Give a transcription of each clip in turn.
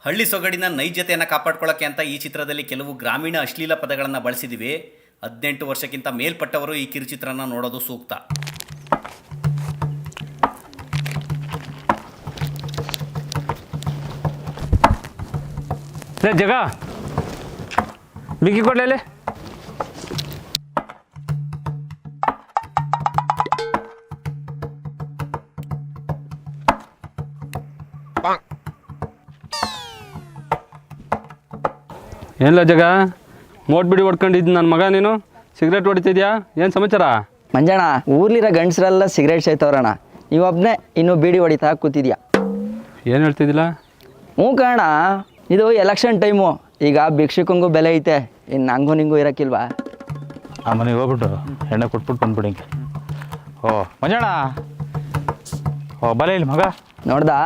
ಹಳ್ಳಿ ಸೊಗಡಿನ ನೈಜತೆಯನ್ನು ಕಾಪಾಡ್ಕೊಳ್ಳೋಕ್ಕೆ ಅಂತ ಈ ಚಿತ್ರದಲ್ಲಿ ಕೆಲವು ಗ್ರಾಮೀಣ ಅಶ್ಲೀಲ ಪದಗಳನ್ನು ಬಳಸಿದ್ದೀವಿ. 18 ವರ್ಷಕ್ಕಿಂತ ಮೇಲ್ಪಟ್ಟವರು ಈ ಕಿರುಚಿತ್ರನ ನೋಡೋದು ಸೂಕ್ತ. ಜಗ ಬಿಕ್ಕಿ ಕೊಡ್ಲೇ ಏನಿಲ್ಲ ಜಗ, ಮೋಟ್ ಬಿಡಿ ಹೊಡ್ಕೊಂಡಿದ್ದು ನನ್ನ ಮಗ. ನೀನು ಸಿಗರೇಟ್ ಹೊಡಿತಿದ್ಯಾ? ಏನು ಸಮಾಚಾರ? ಮಂಜಣ್ಣ, ಊರ್ಲಿರೋ ಗಂಡಸರೆಲ್ಲ ಸಿಗರೇಟ್ ಸೇತವ್ರಣ್ಣ, ನೀವೊಬ್ಬನೇ ಇನ್ನೂ ಬೀಡಿ ಹೊಡಿತಾ ಕೂತಿದ್ಯಾ. ಏನು ಹೇಳ್ತಿದ್ದಿಲ್ಲ? ಹ್ಞೂ ಕಣ, ಇದು ಎಲೆಕ್ಷನ್ ಟೈಮು. ಈಗ ಭಿಕ್ಷುಕಂಗೂ ಬೆಲೆ ಐತೆ, ಇನ್ನು ನಂಗೂ ನಿಂಗೂ ಇರೋಕ್ಕಿಲ್ವಾ? ಆ ಮನೆಗೆ ಹೋಗ್ಬಿಟ್ಟು ಎಣ್ಣೆ ಕೊಟ್ಬಿಟ್ಟು ಬಂದ್ಬಿಡಿ ಹಿಂಗೆ. ಓ ಮಂಜಣ್ಣ, ಓ ಬಲ ಇಲ್ಲಿ ಮಗ. ನೋಡ್ದಾ,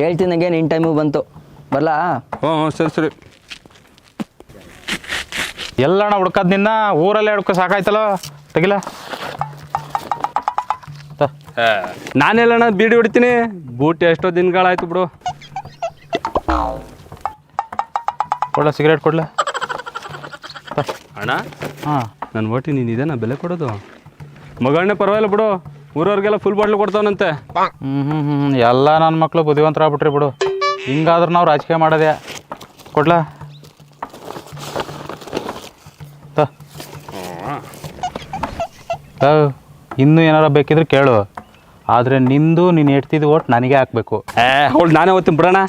ಹೇಳ್ತಿದ್ದಂಗೆ ನಿನ್ನ ಟೈಮು ಬಂತು. ಬರಲಾ? ಹ್ಞೂ ಸರಿ ಸರಿ. ಎಲ್ಲಣ್ಣ ಹುಡ್ಕದ್ ನಿನ್ನ ಊರಲ್ಲೇ ಹುಡ್ಕೋ ಸಾಕಾಯ್ತಲ್ಲ, ತೆಗಿಲ. ನಾನೆಲ್ಲಣ್ಣ ಬೀಡಿ ಹೊಡಿತೀನಿ, ಬೂಟಿ ಎಷ್ಟೋ ದಿನಗಳಾಯ್ತು ಬಿಡು. ಕೊಡ್ಲ ಸಿಗರೇಟ್ ಕೊಡ್ಲ ಅಣ್ಣ. ಹಾಂ, ನನ್ನ ಒಟ್ಟಿ ನೀನು ಇದೇನಾ ಬೆಲೆ ಕೊಡೋದು? ಮಗಣ್ಣೆ ಪರವಾಗಿಲ್ಲ ಬಿಡು, ಊರವ್ರಿಗೆಲ್ಲ ಫುಲ್ ಬಾಟ್ಲು ಕೊಡ್ತಾವನಂತೆ. ಎಲ್ಲ ನನ್ನ ಮಕ್ಕಳು ಬುದ್ಧಿವಂತರಾಗ್ಬಿಟ್ರಿ ಬಿಡು. ಹಿಂಗಾದ್ರೆ ನಾವು ರಾಜಕೀಯ ಮಾಡೋದೆ. ಕೊಡ್ಲ ಇನ್ನೂ ಏನಾರ ಬೇಕಿದ್ರೆ ಕೇಳು, ಆದರೆ ನಿಂದು ನೀನು ಎಡ್ತಿದ್ದು ಓಟ್ ನನಗೆ ಹಾಕಬೇಕು. ಅವಳು ನಾನೇ ಓದ್ತೀನಿ ಬಿಡೋಣ.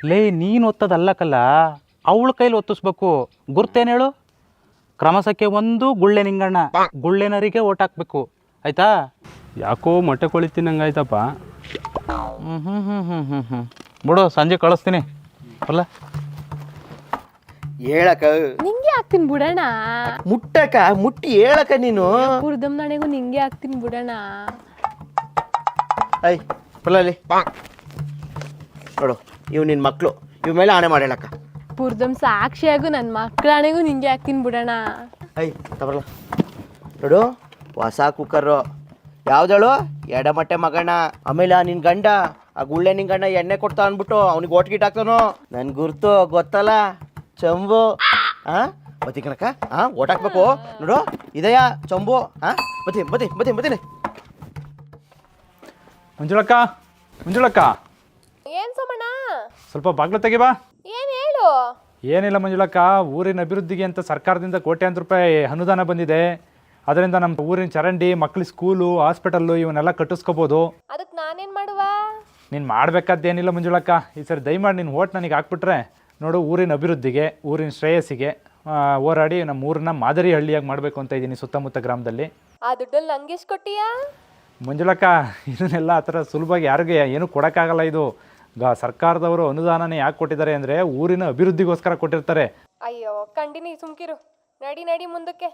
ಲೇ, ನೀನು ಒತ್ತದಲ್ಲಕ್ಕಲ್ಲ, ಅವಳ ಕೈಲಿ ಒತ್ತಿಸ್ಬೇಕು. ಗುರ್ತೇನು ಹೇಳು? ಕ್ರಮಸಕ್ಕೆ ಒಂದು ಗುಳ್ಳೆ ನಿಂಗಣ್ಣ, ಗುಳ್ಳೆನರಿಗೆ ಓಟ್ ಹಾಕ್ಬೇಕು, ಆಯ್ತಾ? ಯಾಕೋ ಮೊಟ್ಟೆ ಕೊಳಿತೀನಿ ಹಂಗಾಯ್ತಪ್ಪ. ಬಿಡು, ಸಂಜೆ ಕಳಿಸ್ತೀನಿ. ಅಲ್ಲ ಹೇಳಕ ನಿಂಗೆ ಹಾಕ್ತೀನಿ ಬಿಡೋಣ. ಮುಟ್ಟಕ ಮುಟ್ಟಿ ಹೇಳಕ ನೀನು. ಪುರ್ದಮ್ ನಾಣೆಗೂ ನಿಂಗೆ ಹಾಕ್ತೀನಿ ಬಿಡೋಣ. ಐ ಬಲ್ಲಿ ನೋಡು, ಇವ್ ನಿನ್ನ ಮಕ್ಕಳು, ಇವ್ ಮೇಲೆ ಆಣೆ ಮಾಡಿ ಹೇಳಕ್ಕ. ಪುರ್ದಮ್ ಸಾಕ್ಷಿಯಾಗು ನನ್ನ ಮಕ್ಕಳ ಆಣೆಗೂ ನಿಂಗೆ ಹಾಕ್ತೀನಿ ಬಿಡೋಣ. ಐ ತಬರಲ್ಲ ನೋಡು, ಹೊಸ ಕುಕ್ಕರು ಯಾವ್ದಳು? ಎಡಮಟ್ಟೆ ಮಗಣ್ಣ. ಆಮೇಲೆ ನಿನ್ನ ಗಂಡ, ಆ ಗುಳ್ಳೆ ನಿನ್ ಗಂಡ ಎಣ್ಣೆ ಕೊಡ್ತಾ ಅಂದ್ಬಿಟ್ಟು ಅವ್ನಿಗೆ ಓಟ್ ಗಿಟ್ ಹಾಕ್ತಾನು. ನನ್ ಗುರ್ತು ಗೊತ್ತಲ್ಲ, ಚಂಬು. ಬತ್ತಿ ಕಣಕ್ಕ, ಓಟ್ ಹಾಕ್ಬೇಕು ನೋಡು. ಇದೆಯಾ ಚಂಬು? ಬತ್ತೀನಿ. ಮಂಜುಳಕ್ಕ, ಮಂಜುಳಕ್ಕ, ಏನ್ ಸೋಮಣ್ಣ? ಸ್ವಲ್ಪ ಬಾಗ್ಲು ತೆಗಿಬಾ. ಏನ್ ಹೇಳು? ಏನಿಲ್ಲ ಮಂಜುಳಕ್ಕ, ಊರಿನ ಅಭಿವೃದ್ಧಿಗೆ ಅಂತ ಸರ್ಕಾರದಿಂದ ಕೋಟ್ಯಾಂತರ ರೂಪಾಯಿ ಅನುದಾನ ಬಂದಿದೆ. ಅದರಿಂದ ನಮ್ಮ ಊರಿನ ಚರಂಡಿ, ಮಕ್ಳ ಸ್ಕೂಲು, ಹಾಸ್ಪಿಟಲ್ಲು ಇವನ್ನೆಲ್ಲ ಕಟ್ಟಿಸ್ಕೋಬೋದು. ಅದಕ್ಕೆ ನಾನೇನ್ ಮಾಡುವ? ನೀನು ಮಾಡಬೇಕಾದ್ದೇನಿಲ್ಲ ಮಂಜುಳಕ್ಕ. ಈ ಸರಿ ದಯಮಾಡಿ ನೀನು ಓಟ್ ನನಗೆ ಹಾಕ್ಬಿಟ್ರೆ ನೋಡು, ಊರಿನ ಅಭಿವೃದ್ಧಿಗೆ, ಊರಿನ ಶ್ರೇಯಸ್ಸಿಗೆ ಹೋರಾಡಿ ನಮ್ಮ ಊರನ್ನ ಮಾದರಿ ಹಳ್ಳಿಯಾಗಿ ಮಾಡಬೇಕು ಅಂತ ಇದ್ದೀನಿ ಸುತ್ತಮುತ್ತ ಗ್ರಾಮದಲ್ಲಿ. ಆ ದುಡ್ಡಲ್ಲಿ ನಂಗೆ ಎಷ್ಟು ಕೊಟ್ಟಿಯಾ? ಮಂಜುಳಕ್ಕ, ಇದನ್ನೆಲ್ಲ ಆ ಥರ ಸುಲಭವಾಗಿ ಯಾರಿಗೆ ಏನೂ ಕೊಡೋಕ್ಕಾಗಲ್ಲ. ಇದು ಸರ್ಕಾರದವರು ಅನುದಾನನೇ ಯಾಕೆ ಕೊಟ್ಟಿದ್ದಾರೆ ಅಂದರೆ ಊರಿನ ಅಭಿವೃದ್ಧಿಗೋಸ್ಕರ ಕೊಟ್ಟಿರ್ತಾರೆ. ಅಯ್ಯೋ ಕಂಡಿನಿ, ಸುಮ್ಕಿರು. ನಡಿ ಮುಂದಕ್ಕೆ.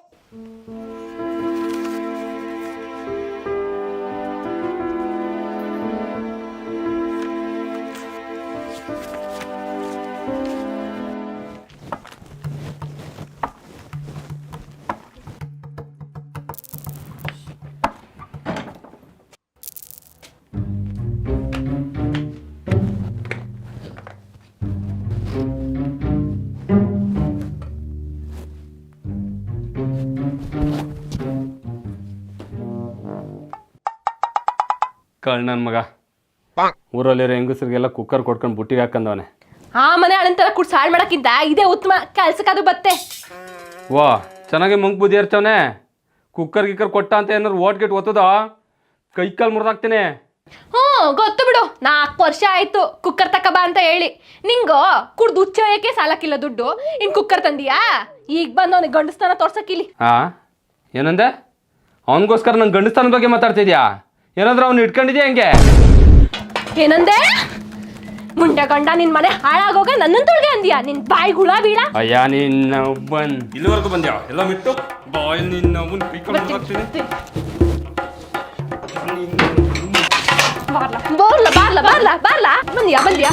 ಕಳ್ ನನ್ನ ಮಗ ಊರಲ್ಲಿರೋ ಹೆಂಗಸ್ರಿಗೆಲ್ಲ ಕುಕ್ಕರ್ ಕೊಡ್ಕೊಂಡು ಬುಟ್ಟಿಗೆ ಹಾಕಂದವನೆ. ಆ ಮನೆ ಅಳಂತರ ಕುಡ್ ಸಾಳ್ ಮಾಡಕ್ಕಿಂತ ಇದೇ ಉತ್ತಮ. ಕೆಲ್ಸಕ್ಕಾದ್ರೂ ಬತ್ತೆ. ವಾ, ಚೆನ್ನಾಗಿ ಮಂಗ್ ಬುದ್ಧಿ ಇರ್ತವನೆ. ಕುಕ್ಕರ್ ಗಿಕ್ಕರ್ ಕೊಟ್ಟ ಅಂತ ಏನಾರು ಓಟ್ ಗಿಟ್ ಒತ್ತದ ಕೈ ಕಾಲು ಮುರಿದಾಕ್ತೀನಿ. ಗೊತ್ತು ಬಿಡು, 4 ವರ್ಷ ಆಯ್ತು ಕುಕ್ಕರ್ ತಕಬಾ ಅಂತ ಹೇಳಿ. ನಿಂಗೋ ಕುಡ್ದು ಉಚ್ಚೋಯಕ್ಕೆ ಸಾಲಕ್ಕಿಲ್ಲ ದುಡ್ಡು, ಇನ್ ಕುಕ್ಕರ್ ತಂದಿಯಾ? ಈಗ ಬಂದು ಅವ್ನಿಗೆ ಗಂಡಸ್ತಾನ ತೋರ್ಸಕ್ಕಿಲ್ಲಿ. ಏನಂದೆ? ಅವನಿಗೋಸ್ಕರ ನಂಗೆ ಗಂಡಸ್ತಾನದ ಬಗ್ಗೆ ಮಾತಾಡ್ತಿದ್ಯಾ? ಏನಾದ್ರೂ ಅವ್ನು ಇಟ್ಕೊಂಡಿದ್ಯಾ ಹೆಂಗೆ? ಏನಂದೆ? ಮುಂಡೆ ಗಂಡ ನಿನ್ ಮನೆ ಹಾಳಾಗೋಗ ನನ್ನನ್ ತೊಳ್ಗೆ ಅಂದಿಯಾ? ನಿನ್ ಬಾಯಿ ಹುಳ ಬೀಳ. ಅಯ್ಯ ನಿನ್ನ ಇಲ್ಲಿವರೆಗೂ ಬಂದ್ಯಾ? ಎಲ್ಲ ಬಿಟ್ಟು ಬಾಯ್ ನಿನ್ನ ಬಾರ್ಲ ಬಂದಿಯಾ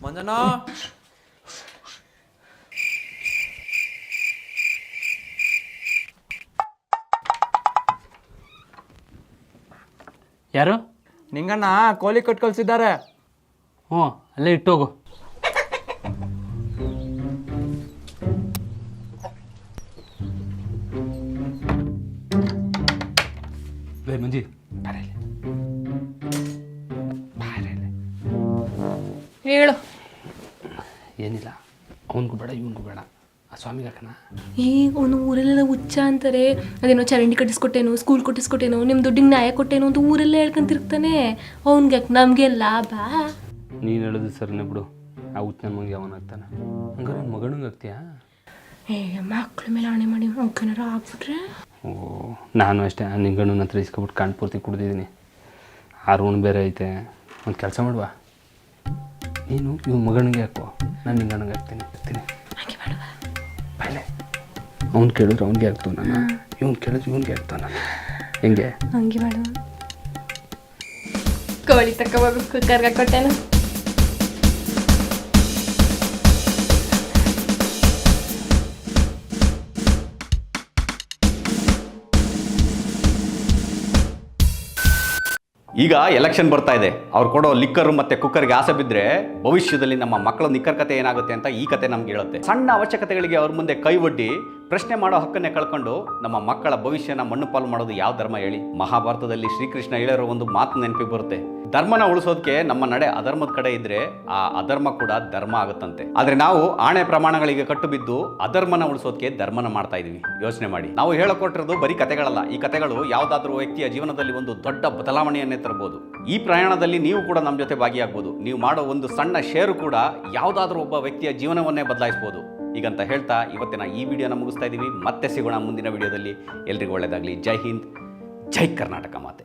ಮಂಜನಾ, ಯಾರು? ನಿಂಗಣ್ಣ ಕೋಳಿ ಕೊಟ್ಟು ಕಳ್ಸಿದ್ದಾರೆ. ಹ್ಞೂ, ಅಲ್ಲೇ ಇಟ್ಟೋಗು. ಬೇ ಮಂಜಿ, ಹೇಳು. ಏನಿಲ್ಲ, ಅವನಿಗೂ ಬೇಡ ಇವನಿಗೂ ಬೇಡ, ಆ ಸ್ವಾಮಿಗೆ ಹಾಕಣ. ಈಗ ಅವನು ಊರಲ್ಲೆಲ್ಲ ಹುಚ್ಚ ಅಂತಾರೆ. ಅದೇನೋ ಚರಂಡಿ ಕಟ್ಟಿಸ್ಕೊಟ್ಟೇನೋ, ಸ್ಕೂಲ್ ಕೊಟ್ಟಿಸ್ಕೊಟ್ಟೇನೋ, ನಿಮ್ಮ ದುಡ್ಡಿಗೆ ನ್ಯಾಯ ಕೊಟ್ಟೇನೋ ಅಂತ ಊರೆಲ್ಲ ಹೇಳ್ಕೊಂತಿರ್ತಾನೆ. ಅವ್ನಿಗೆ ನಮಗೆ ಲಾಭ. ನೀನು ಹೇಳೋದು ಸರಿನೇ ಬಿಡು. ಆ ಹುಚ್ಚ ನನ್ನ ಮಗ ಯಾವನಾಗ್ತಾನೆ? ಹಂಗಾರೆ ನನ್ನ ಮಗನಿಗೆ ಆಗ್ತೀಯಾ? ಮಕ್ಳ ಮೇಲೆ ಆಣೆ ಮಾಡಿ ಅವ್ಕೇನಾರ ಆಗ್ಬಿಟ್ರೆ? ಓ, ನಾನು ಅಷ್ಟೇ ನಿಂಗಣ್ಣನ ಹತ್ರ ಇಸ್ಕೊಬಿಟ್ಟು ಕಾಣ್ ಪೂರ್ತಿ ಕುಡ್ದಿದ್ದೀನಿ. ಆರು ಬೇರೆ ಐತೆ. ಒಂದು ಕೆಲಸ ಮಾಡುವ, ನೀನು ಇವ್ ಮಗನಿಗೆ ಹಾಕೋ, ನಾನು ನಿಂಗಣ್ಣಗೆ ಹಾಕ್ತೀನಿ. ಬಾಯ್ಲೆ, ಅವ್ನು ಕೇಳಿದ್ರೆ ಅವ್ನಿಗೆ ಹಾಕ್ತಾವ ನಾನು, ಇವ್ನು ಕೇಳಿದ್ರೆ ಇವ್ನಿಗೆ ಹಾಕ್ತಾವ ನಾನು. ಹೆಂಗೆ? ಹಂಗೆ ಮಾಡು. ಕೋಳಿ ತಗೋಬೇಕು, ಕುಕ್ಕರ್ಗೆ ಕೊಟ್ಟೇನು. ಈಗ ಎಲೆಕ್ಷನ್ ಬರ್ತಾ ಇದೆ. ಅವ್ರು ಕೊಡೋ ಲಿಕ್ಕರ್ ಮತ್ತೆ ಕುಕ್ಕರ್ಗೆ ಆಸೆ ಬಿದ್ದರೆ ಭವಿಷ್ಯದಲ್ಲಿ ನಮ್ಮ ಮಕ್ಕಳ ನಿಕ್ಕರ್ ಕತೆ ಏನಾಗುತ್ತೆ ಅಂತ ಈ ಕತೆ ನಮ್ಗೆ ಹೇಳುತ್ತೆ. ಸಣ್ಣ ಅವಶ್ಯಕತೆಗಳಿಗೆ ಅವ್ರ ಮುಂದೆ ಕೈ ಒಡ್ಡಿ ಪ್ರಶ್ನೆ ಮಾಡೋ ಹಕ್ಕನ್ನೇ ಕಳ್ಕೊಂಡು ನಮ್ಮ ಮಕ್ಕಳ ಭವಿಷ್ಯನ ಮಣ್ಣು ಪಾಲು ಮಾಡೋದು ಯಾವ ಧರ್ಮ ಹೇಳಿ? ಮಹಾಭಾರತದಲ್ಲಿ ಶ್ರೀಕೃಷ್ಣ ಹೇಳಿರೋ ಒಂದು ಮಾತು ನೆನಪಿಗೆ ಬರುತ್ತೆ. ಧರ್ಮನ ಉಳಿಸೋದಕ್ಕೆ ನಮ್ಮ ನಡೆ ಅಧರ್ಮದ ಕಡೆ ಇದ್ರೆ ಆ ಅಧರ್ಮ ಕೂಡ ಧರ್ಮ ಆಗುತ್ತಂತೆ. ಆದ್ರೆ ನಾವು ಆಣೆ ಪ್ರಮಾಣಗಳಿಗೆ ಕಟ್ಟು ಬಿದ್ದು ಅಧರ್ಮನ ಉಳಿಸೋದಕ್ಕೆ ಧರ್ಮನ ಮಾಡ್ತಾ ಇದೀವಿ. ಯೋಚನೆ ಮಾಡಿ. ನಾವು ಹೇಳಿಕೊಟ್ಟಿರೋದು ಬರೀ ಕತೆಗಳಲ್ಲ. ಈ ಕತೆಗಳು ಯಾವುದಾದ್ರೂ ವ್ಯಕ್ತಿಯ ಜೀವನದಲ್ಲಿ ಒಂದು ದೊಡ್ಡ ಬದಲಾವಣೆಯನ್ನೇ ತರಬಹುದು. ಈ ಪ್ರಯಾಣದಲ್ಲಿ ನೀವು ಕೂಡ ನಮ್ಮ ಜೊತೆ ಭಾಗಿಯಾಗಬಹುದು. ನೀವು ಮಾಡೋ ಒಂದು ಸಣ್ಣ ಶೇರು ಕೂಡ ಯಾವುದಾದ್ರೂ ಒಬ್ಬ ವ್ಯಕ್ತಿಯ ಜೀವನವನ್ನೇ ಬದಲಾಯಿಸಬಹುದು. ಈಗಂತ ಹೇಳ್ತಾ ಇವತ್ತಿನ ಈ ವಿಡಿಯೋನ ಮುಗಿಸ್ತಾ ಇದ್ದೀವಿ. ಮತ್ತೆ ಸಿಗೋಣ ಮುಂದಿನ ವಿಡಿಯೋದಲ್ಲಿ. ಎಲ್ರಿಗೂ ಒಳ್ಳೆಯದಾಗಲಿ. ಜೈ ಹಿಂದ್, ಜೈ ಕರ್ನಾಟಕ ಮಾತೆ.